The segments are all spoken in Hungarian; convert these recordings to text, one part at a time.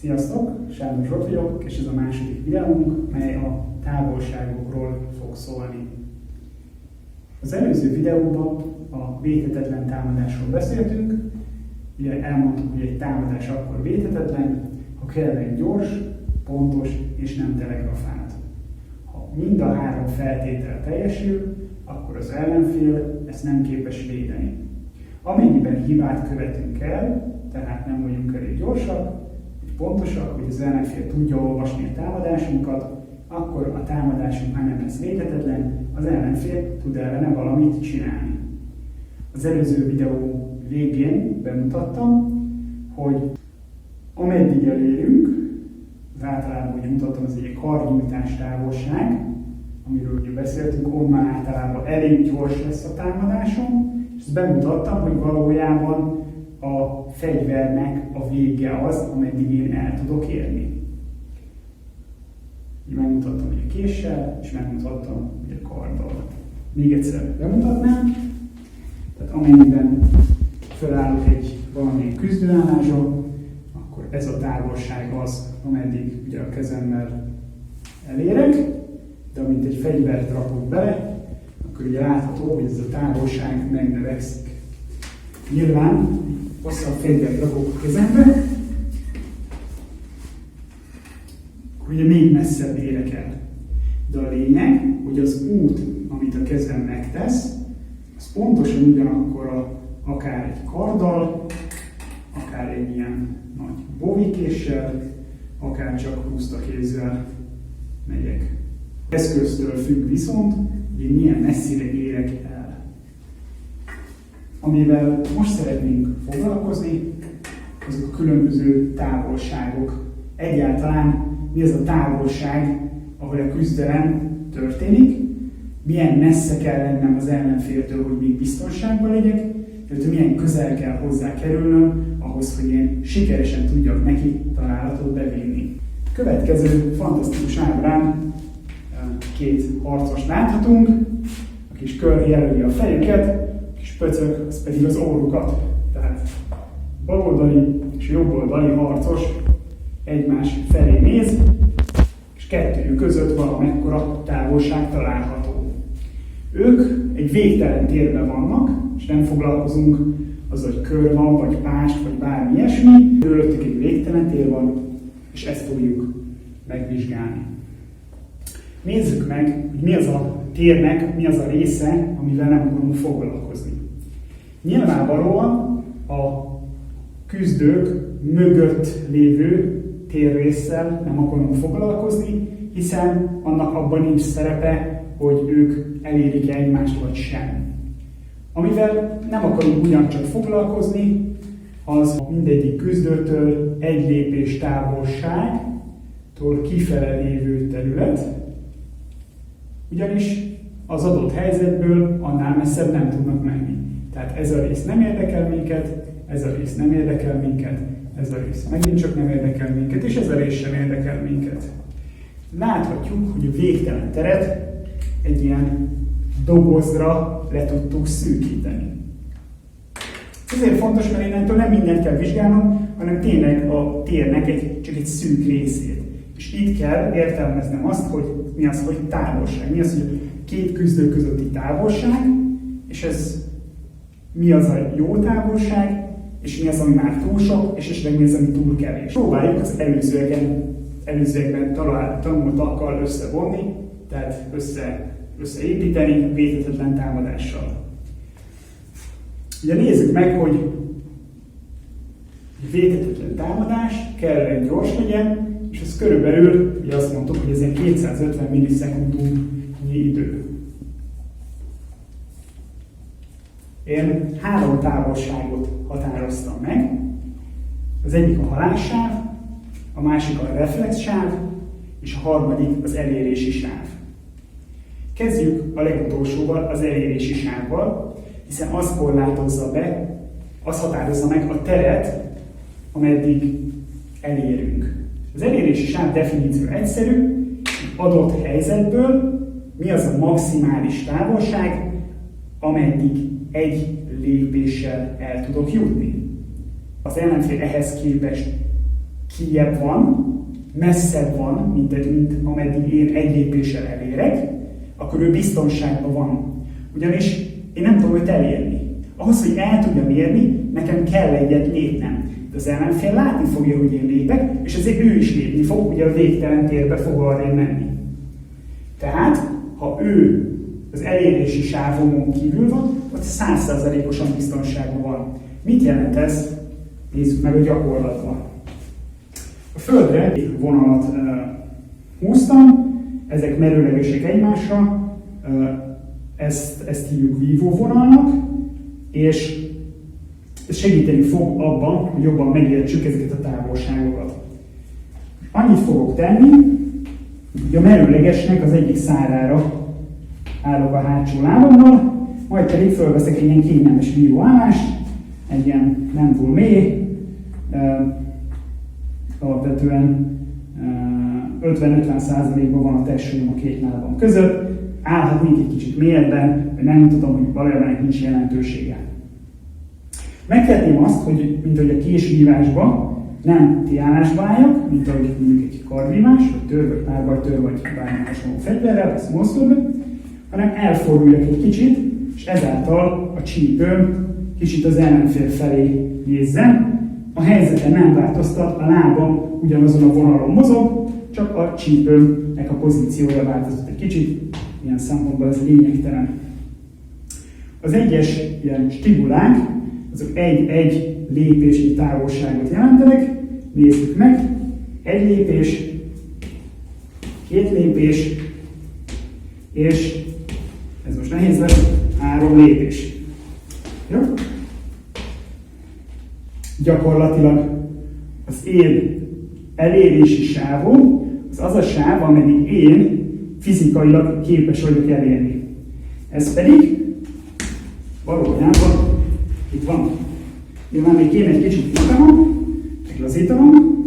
Sziasztok! Sándor Zsolt vagyok, és ez a második videónk, mely a távolságokról fog szólni. Az előző videóban a védhetetlen támadásról beszéltünk. Ugye elmondtuk, hogy egy támadás akkor védhetetlen, ha kellően gyors, pontos és nem telegrafált. Ha mind a három feltétel teljesül, akkor az ellenfél ezt nem képes védeni. Amennyiben hibát követünk el, tehát nem vagyunk elég gyorsak, vagy pontosak, hogy az ellenfél tudja olvasni a támadásunkat, akkor a támadásunk már nem lesz védhetetlen, az ellenfél tud ellene valamit csinálni. Az előző videó végén bemutattam, hogy ameddig elérünk, az általában, hogy mutattam, az egy karnyújtás távolság, amiről ugye beszéltünk, onnan általában elég gyors lesz a támadásom, és ezt bemutattam, hogy valójában a fegyvernek a vége az, ameddig én el tudok érni. Így megmutattam ugye késsel, és megmutattam ugye karddal. Még egyszer bemutatnám, tehát amennyiben felállok egy valamilyen küzdőállásra, akkor ez a távolság az, ameddig ugye a kezemmel elérek, de amint egy fegyvert rakok bele, akkor ugye látható, hogy ez a távolság megnövekszik. Nyilván hosszabb fegyvert rakok a kezembe, akkor ugye még messzebb érek el. De a lényeg, hogy az út, amit a kezem megtesz, az pontosan ugyanakkor akár egy karddal, akár egy ilyen nagy bovikéssel, akár csak pusztakézzel megyek. Eszköztől függ viszont, hogy milyen messzire érek el. Amivel most szeretnénk foglalkozni, azok a különböző távolságok. Egyáltalán mi az a távolság, ahol a küzdelem történik, milyen messze kell lennem az ellenféltől, hogy még biztonságban legyek, illetve milyen közel kell hozzá kerülnöm, ahhoz, hogy én sikeresen tudjak neki találatot bevinni. Következő fantasztikus ábrán két harcost láthatunk, a kis kör jelöli a fejüket, a kis pöcök, az pedig az órukat. Tehát baloldali és jobboldali harcos egymás felé néz, és kettőjük között valamekkora távolság található. Ők egy végtelen térben vannak, és nem foglalkozunk azzal, hogy kör van, vagy pást, vagy bármi ilyesmi. Előttük egy végtelen tér van, és ezt fogjuk megvizsgálni. Nézzük meg, hogy mi az a térnek, mi az a része, amivel nem akarunk foglalkozni. Nyilvánvalóan a küzdők mögött lévő térrésszel nem akarunk foglalkozni, hiszen annak abban nincs szerepe, hogy ők elérik egymást vagy sem. Amivel nem akarunk ugyancsak foglalkozni, az mindegyik küzdőtől egy lépés távolságtól kifele lévő terület, ugyanis az adott helyzetből annál messzebb nem tudnak menni. Tehát ez a rész nem érdekel minket, ez a rész nem érdekel minket, ez a rész megint csak nem érdekel minket, és ez a rész sem érdekel minket. Láthatjuk, hogy a végtelen teret egy ilyen dobozra le tudtuk szűkíteni. Ezért fontos, mert innentől nem mindent kell vizsgálnom, hanem tényleg a térnek csak egy szűk részét. És itt kell értelmeznem azt, hogy mi az, hogy távolság. Mi az, hogy két küzdő közötti távolság, és ez mi az a jó távolság, és mi az, ami már túl sok, és esetleg mi az, ami túl kevés. Próbáljuk az előzőekben tanultakkal összevonni, tehát összeépíteni védhetetlen támadással. Ugye nézzük meg, hogy védhetetlen támadás kellően gyors legyen, és ez körülbelül, ugye azt mondtuk, hogy ez egy 250 millisekundumnyi idő. Én három távolságot határoztam meg. Az egyik a halássáv, a másik a reflexsáv, és a harmadik az elérési sáv. Kezdjük a legutolsóval, az elérési sávval, hiszen az korlátozza be, az határozza meg a teret, ameddig elérünk. Az elérési sáv definíció egyszerű, adott helyzetből mi az a maximális távolság, ameddig egy lépéssel el tudok jutni. Az ellenfél ehhez képest kijebb van, messzebb van, mint ameddig én egy lépéssel elérek, akkor ő biztonságban van. Ugyanis én nem tudom őt elérni. Ahhoz, hogy el tudjam érni, nekem kell egyet lépnem. De az ellenfél látni fogja, hogy én lépek, és ezért ő is lépni fog, ugye a végtelen térbe fog arra menni. Tehát, ha ő az elérési sávomon kívül van, ott 100%-osan biztonságban van. Mit jelent ez? Nézzük meg a gyakorlatban. A földre egy vonalat húztam, ezek merőlegesek egymásra, ezt hívjuk vívó vonalnak, és ez segíteni fog abban, hogy jobban megértsük ezeket a távolságokat. Annyit fogok tenni, hogy a merőlegesnek az egyik szárára állok a hátsó lábammal, majd pedig fölveszek egy ilyen kényelmes vívó állást, egy ilyen nem túl mély, alapvetően 50-50%-ban van a testsúlyom a két lábam között, állhatnék egy kicsit mélyebben, de nem tudom, hogy valójában nincs jelentősége. Megtehetném azt, hogy mint ahogy a késvívásban nem tiálásba álljak, mint ahogy mondjuk egy kardvívás, vagy tör, vagy párbajtör, vagy bármilyen hasonló fegyverrel, vagy smallsword, hanem elforduljak egy kicsit, és ezáltal a csípőm kicsit az ellenfél felé nézzen. A helyzeten nem változtat, a lábam ugyanazon a vonalon mozog, csak a csípőmnek a pozíciója változott egy kicsit, ilyen szempontból ez lényegtelen. Az egyes ilyen stibulák, azok egy lépésnyi távolságot jelentenek, nézzük meg, egy lépés, két lépés, és ez most nehéz lesz, 3 lépés. Jó? Gyakorlatilag az én elérési sávom, az a sáv, ameddig én fizikailag képes vagyok elérni. Ez pedig valójában itt van. Nyilván még kéne egy kicsit lazítanom,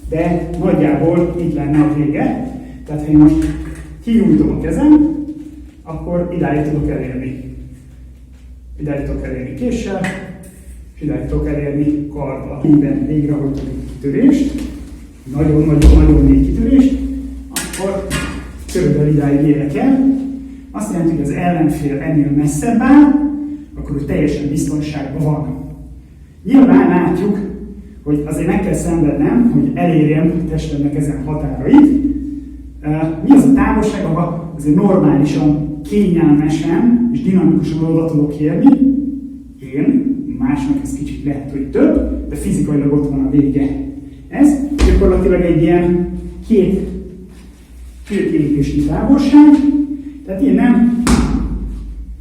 de nagyjából itt lenne a vége. Tehát ha én most kinyújtom a kezem, akkor idáig tudok elérni. Idáig tudok elérni késsel, és idáig tudok elérni karddal. Minden végrehajtok egy kitörést, nagyon-nagyon mély kitörést, akkor körülbelül idáig érek el. Azt jelenti, hogy az ellenfél ennél messzebb áll, akkor ő teljesen biztonságban van. Nyilván látjuk, hogy azért meg kell szenvednem, hogy elérjem testemnek ezen határait. Mi az a távolság, ahol azért normálisan, kényelmesen és dinamikusan oda tudok érni. Én, másnak ez kicsit lehet, hogy több, de fizikailag ott van a vége. Ez gyakorlatilag egy ilyen két lépésnyi távolság, tehát én nem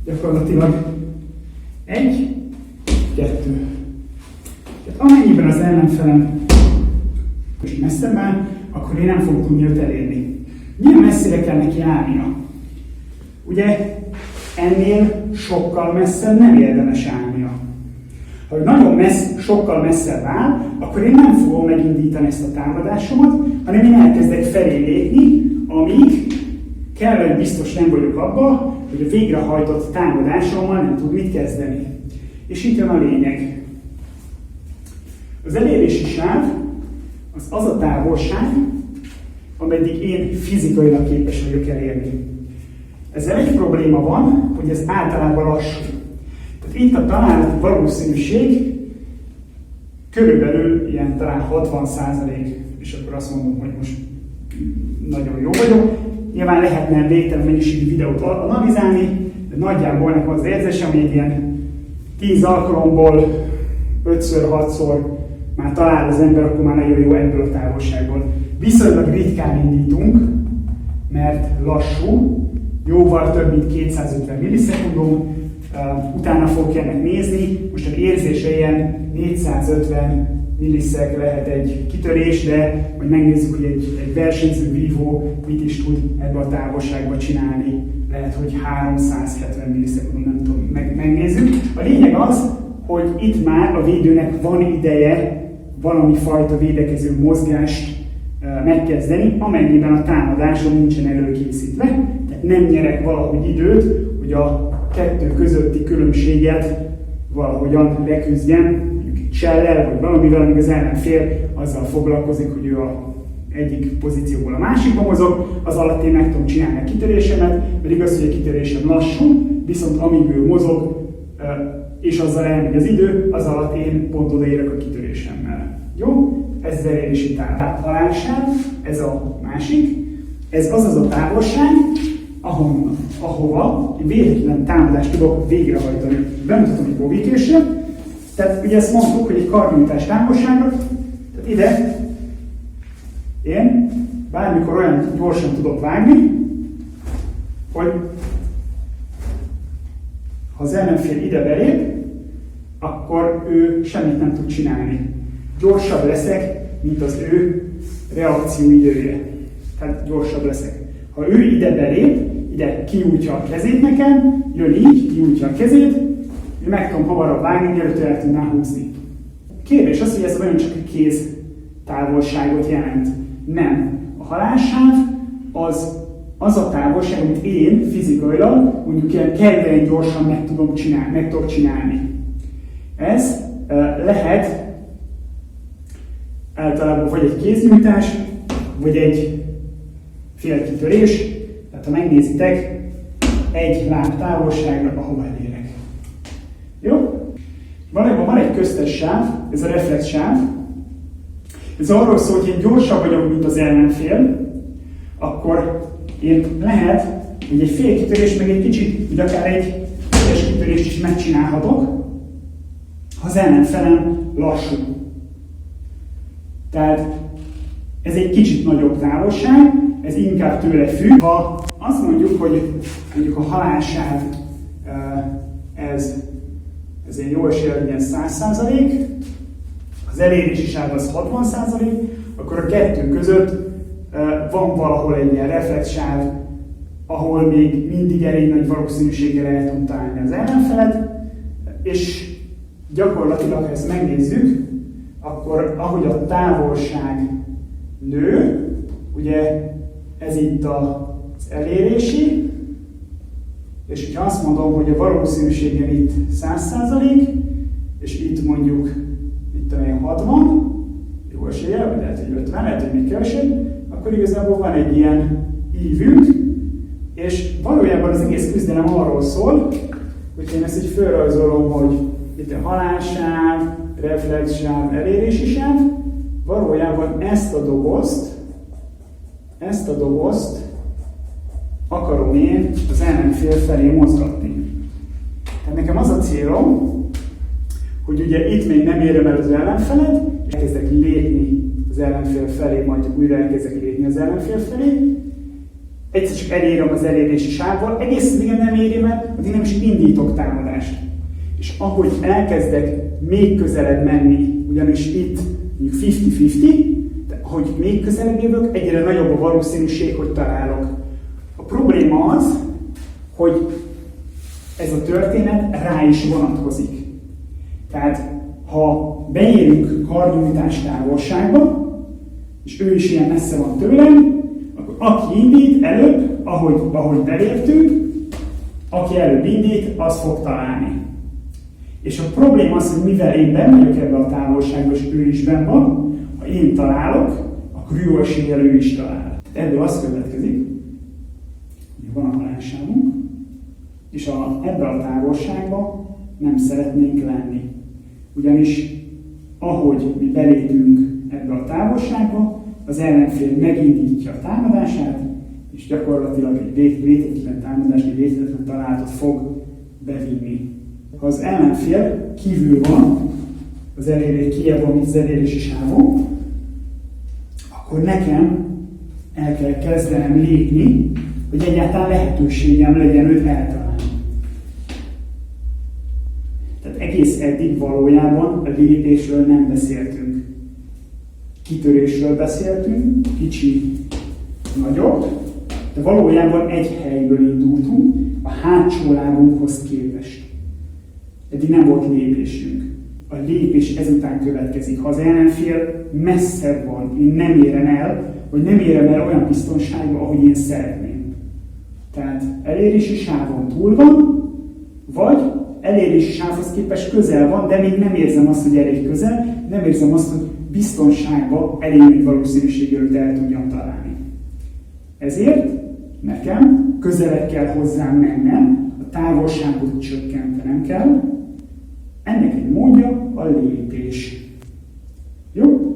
gyakorlatilag 1, 2. Tehát amennyiben az ellenfelem és messzebb áll, akkor én nem fogok tudni őt elérni. Milyen messzire kell neki állnia? Ugye ennél sokkal messzebb nem érdemes állnia. Ha nagyon sokkal messzebb áll, akkor én nem fogom megindítani ezt a támadásomat, hanem én elkezdek felé lépni, amíg kellően biztos nem vagyok abban, hogy a végrehajtott támadásommal nem tud mit kezdeni. És itt jön a lényeg. Az elérési sáv az a távolság, ameddig én fizikailag képes vagyok elérni. Ezzel egy probléma van, hogy ez általában lassú. Tehát itt a találati valószínűség körülbelül ilyen talán 60%, és akkor azt mondom, hogy most nagyon jó vagyok. Nyilván lehetne végtelen mennyiségű videót analizálni, de nagyjából nekem az érzésem, hogy egy ilyen 10 alkalomból 5-6-szor már talál az ember, akkor már nagyon jó ebből a távolságból. Viszonylag ritkán indítunk, mert lassú, jóval több mint 250 millisekundum, utána fogok ennek nézni, most az érzése ilyen 450 milliszek lehet egy kitörés, de majd megnézzük, hogy egy versenyző vívó mit is tud ebbe a távolságba csinálni. Lehet, hogy 370 millisekundum, nem tudom, megnézzük. A lényeg az, hogy itt már a védőnek van ideje valami fajta védekező mozgást megkezdeni, amennyiben a támadáson nincsen előkészítve, tehát nem nyerek valahogy időt, hogy a kettő közötti különbséget valahogyan leküzdjem, mondjuk egy shell-el, vagy valamivel, amíg az ellenfél azzal foglalkozik, hogy ő a egyik pozícióból a másikba mozog, az alatt én meg tudom csinálni a kitörésemet, mert igaz, hogy a kitörésem lassú, viszont amíg ő mozog, és azzal elmegy az idő, az alatt én pont odaérek a kitörésemmel. Jó? Ez az elérési táv. Tehát halálsáv, ez a másik, ez az a távolság, ahova véletlen támadást tudok végrehajtani. Bemutatom egy bóvikésre, tehát ugye ezt mondtuk, hogy egy karnyújtás távolságra, tehát ide én bármikor olyan gyorsan tudok vágni, hogy ha az ellenfél ide belép, akkor ő semmit nem tud csinálni. Gyorsabb leszek, mint az ő reakcióidője. Tehát gyorsabb leszek. Ha ő ide belép, ide kinyújtja a kezét nekem, jön így, kinyújtja a kezét, én meg tudom hamarabb vágni, mielőtt el tudná húzni. Kérdés az, hogy ez nagyon csak a kéz távolságot jelent. Nem. A halálsáv az a távolság, amit én fizikailag mondjuk ilyen kellően gyorsan meg tudok csinálni. Ez lehet általában vagy egy kéznyújtás, vagy egy félkitörés. Tehát ha megnézitek, egy láb távolságra, ahova elérek. Jó? Valójában van egy köztes sáv, ez a reflex sáv. Ez arról szól, hogy én gyorsabb vagyok, mint az ellenfél, akkor én lehet, hogy egy fél kitörés, meg egy kicsit, vagy akár egy teljes kitörést is megcsinálhatok, ha az ellenfelem lassú. Tehát ez egy kicsit nagyobb távolság, ez inkább tőle függ. Ha azt mondjuk, hogy mondjuk a halálsáv ez egy jó esélye, hogy ilyen 100%, az elérési sáv az 60%, akkor a kettő között van valahol egy ilyen reflexsáv, ahol még mindig elég nagy valószínűséggel el tudom találni az ellenfelet, és gyakorlatilag, ha ezt megnézzük, akkor ahogy a távolság nő, ugye ez itt az elérési, és hogyha azt mondom, hogy a valószínűségem itt 100%, és itt mondjuk itt a 60, jó esélye, vagy lehet, hogy 50, lehet, hogy még kevesebb, akkor igazából van egy ilyen ívünk, és valójában az egész küzdelem arról szól, hogy én ezt így felrajzolom, hogy itt a halálsáv, reflexsáv, elérési sáv, valójában ezt a dobozt akarom én az ellenfél felé mozgatni. Tehát nekem az a célom, hogy ugye itt még nem érem el az ellenfelet, elkezdek lépni az ellenfél felé, majd újra elkezdek lépni az ellenfél felé. Egyszer csak elérem az elérési sávval, egészen igen nem érem el, addig nem is indítok támadást. És ahogy elkezdek még közelebb menni, ugyanis itt mondjuk 50-50, de ahogy még közelebb jövök, egyre nagyobb a valószínűség, hogy találok. A probléma az, hogy ez a történet rá is vonatkozik. Tehát, ha beérünk karnyújtás távolságba, és ő is ilyen messze van tőlem, akkor aki indít előbb, ahogy beléptünk, aki előbb indít, az fog találni. És a probléma az, hogy mivel én benn vagyok ebbe a távolságba, és ő is benn van, ha én találok, akkor jó eséllyel ő is talál. Ebből az következik, hogy van a halálsávunk, és ebbe a távolságba nem szeretnénk lenni. Ugyanis ahogy mi belépünk ebbe a távolságba, az ellenfél megindítja a támadását, és gyakorlatilag egy vétetlen támadást, egy vétetlen találatot fog bevinni. Ha az ellenfél kívül van, kijebb van, mint az elérési sávon, akkor nekem el kell kezdenem lépni, hogy egyáltalán lehetőségem legyen őt eltalálni. Tehát egész eddig valójában a lépésről nem beszéltünk. Kitörésről beszéltünk, kicsi, nagyobb, de valójában egy helyből indultunk a hátsó lábunkhoz képest. Eddig nem volt lépésünk. A lépés ezután következik. Ha az ellenfél messzebb van, én nem érem el, vagy nem érem el olyan biztonságba, ahogy én szeretném. Tehát elérési sávon túl van, vagy elérési sávhoz képest közel van, de még nem érzem azt, hogy elég közel, nem érzem azt, hogy biztonságba elég nagy valószínűséggel el tudjam találni. Ezért nekem közelebb kell hozzám mennem, a távolságot csökkentenem kell. Ennek egy módja a lépés. Jó?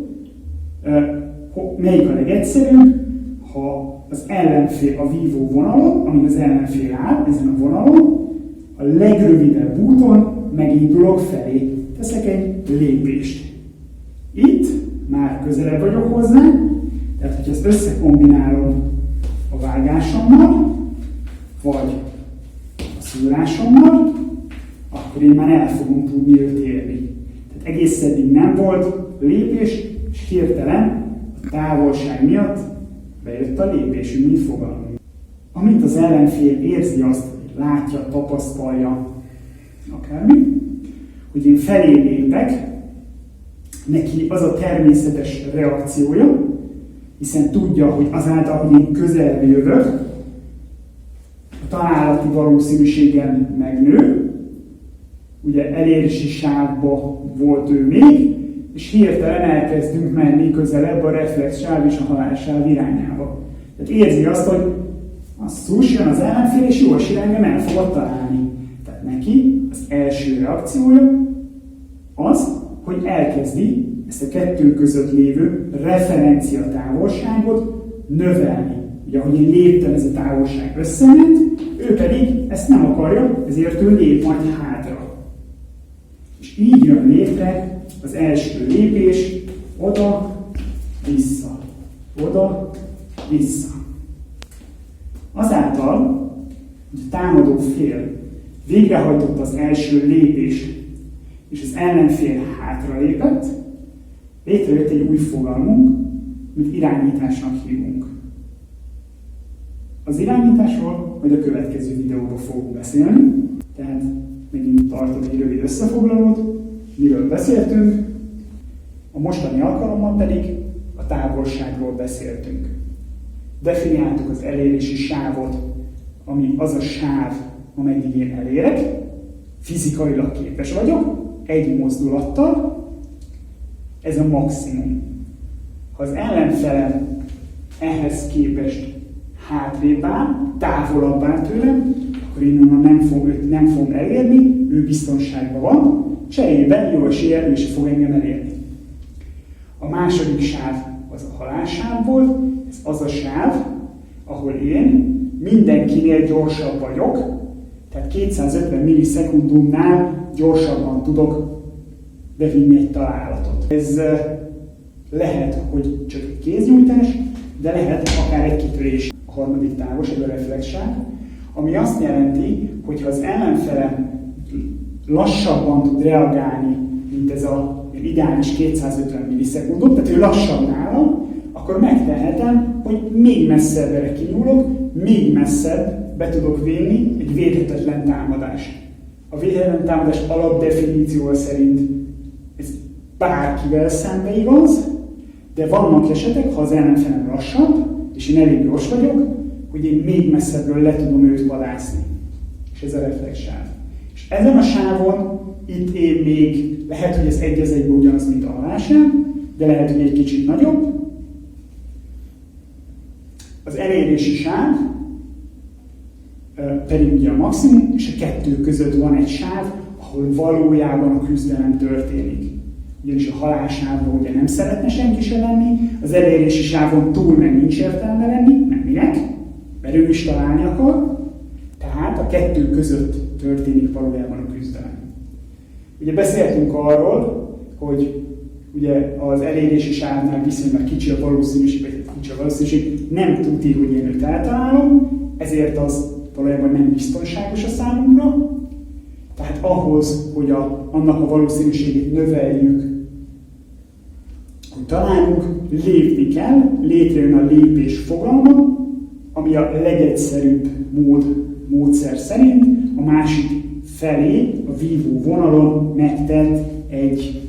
Melyik a legegyszerűbb? Ha az ellenfél a vívó vonalon, amin az ellenfél áll, ezen a vonalon, a legrövidebb úton megindulok felé. Teszek egy lépést. Itt már közelebb vagyok hozzá, tehát hogyha ezt összekombinálom a vágásommal, vagy a szúrásommal, akkor én már el fogom tudni őt érni. Tehát egész eddig nem volt lépés, és hirtelen a távolság miatt bejött a lépésünk, mint fogalom. Amint az ellenfél érzi azt, hogy látja, tapasztalja, akármi, hogy én felé lépek, neki az a természetes reakciója, hiszen tudja, hogy azáltal, hogy én közelebb jövök, a találati valószínűségem megnő, ugye elérési sávba volt ő még, és hirtelen elkezdünk menni közelebb a reflex sáv és a halálsáv irányába. Tehát érzi azt, hogy asszus, jön az ellenfél, és jó irányba el fogod találni. Tehát neki az első reakciója az, hogy elkezdi ezt a kettő között lévő referencia távolságot növelni. Ugye, ahogy én léptem, ez a távolság összement, ő pedig ezt nem akarja, ezért ő lép majd hátra. És így jön létre az első lépés, oda-vissza, oda-vissza. Azáltal, hogy a támadó fél végrehajtotta az első lépést, és az ellenfél hátralépett, létrejött egy új fogalmunk, amit irányításnak hívunk. Az irányításról majd a következő videóban fogunk beszélni, tehát megint tartom egy rövid összefoglalót, miről beszéltünk, a mostani alkalommal pedig a távolságról beszéltünk. Definiáltuk az elérési sávot, ami az a sáv, ameddig én elérek, fizikailag képes vagyok, egy mozdulattal, ez a maximum. Ha az ellenfelem ehhez képest hátrébb áll, távolabb áll tőlem, akkor én nem fogom elérni, ő biztonságban van, cserébe jó eséllyel ő se fog engem elérni. A második sáv az a halálsáv volt, ez az a sáv, ahol én mindenkinél gyorsabb vagyok, tehát 250 millisekundumnál gyorsabban tudok bevinni egy találatot. Ez lehet, hogy csak egy kéznyújtás, de lehet akár egy kitörés. A harmadik távolság a reflexsáv, ami azt jelenti, hogy ha az ellenfelem lassabban tud reagálni, mint ez a ideális 250 millisekundum, tehát ő lassabb nálam, akkor megtehetem, hogy még messzebbre kinyúlok, még messzebb be tudok vinni egy védhetetlen támadást. A védhetetlen támadás alapdefiníciója szerint ez bárkivel szembe igaz, de vannak esetek, ha az ellenfelem lassabb, és én elég gyors vagyok, hogy én még messzebbről le tudom őt vadászni. És ez a reflexsáv. És ezen a sávon itt én még, lehet, hogy ez egy az egyben ugyanaz, mint a halálsáv, de lehet, hogy egy kicsit nagyobb. Az elérési sáv pedig ugye a maximum, és a kettő között van egy sáv, ahol valójában a küzdelem történik. Ugyanis a halálsávban ugye nem szeretne senki se lenni, az elérési sávon túl meg nincs értelme lenni, mert minek? Mert ő is találni akar, tehát a kettő között történik valójában a küzdelem. Ugye beszéltünk arról, hogy ugye az elérési sávnál viszonylag kicsi a valószínűség, nem tudni, hogy én őt eltalálom, ezért az valójában nem biztonságos a számunkra. Tehát ahhoz, hogy annak a valószínűségét növeljük, hogy találunk, lépni kell, létrejön a lépés fogalma, ami a legegyszerűbb módszer szerint a másik felé, a vívó vonalon megtett egy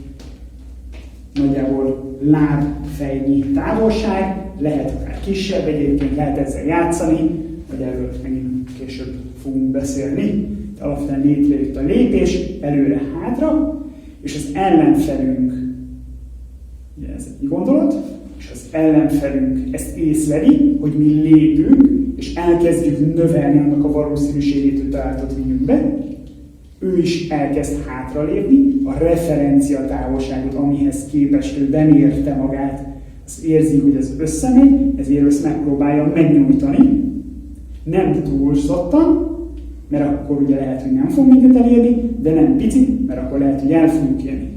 nagyjából lábfejnyi távolság, lehet akár kisebb egyébként, lehet ezzel játszani, vagy erről megint később fogunk beszélni. Itt alapvetően létrejött a lépés, előre-hátra, és az ellenfelünk, ugye ez egy gondolat, és az ellenfelünk ezt észleli, hogy mi lépünk, és elkezdjük növelni annak a valószínűségét, hogy találatot vigyünk be, ő is elkezd hátralépni, a referencia távolságot, amihez képest ő bemérte magát, azt érzi, hogy ez összemegy, ezért ezt megpróbálja megnyújtani, nem túlzottan, mert akkor ugye lehet, hogy nem fog minket elérni, de nem picit, mert akkor lehet, hogy el fogjuk érni.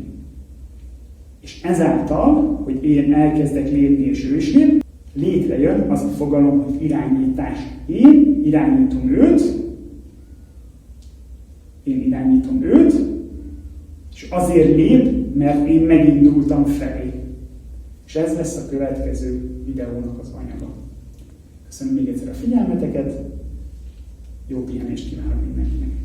És ezáltal, hogy én elkezdek lépni és ő is lép, létrejön az a fogalom, hogy irányítás. Én irányítom őt, és azért lép, mert én megindultam felé. És ez lesz a következő videónak az anyaga. Köszönöm még egyszer a figyelmeteket, jó pihenést kívánok mindenkinek!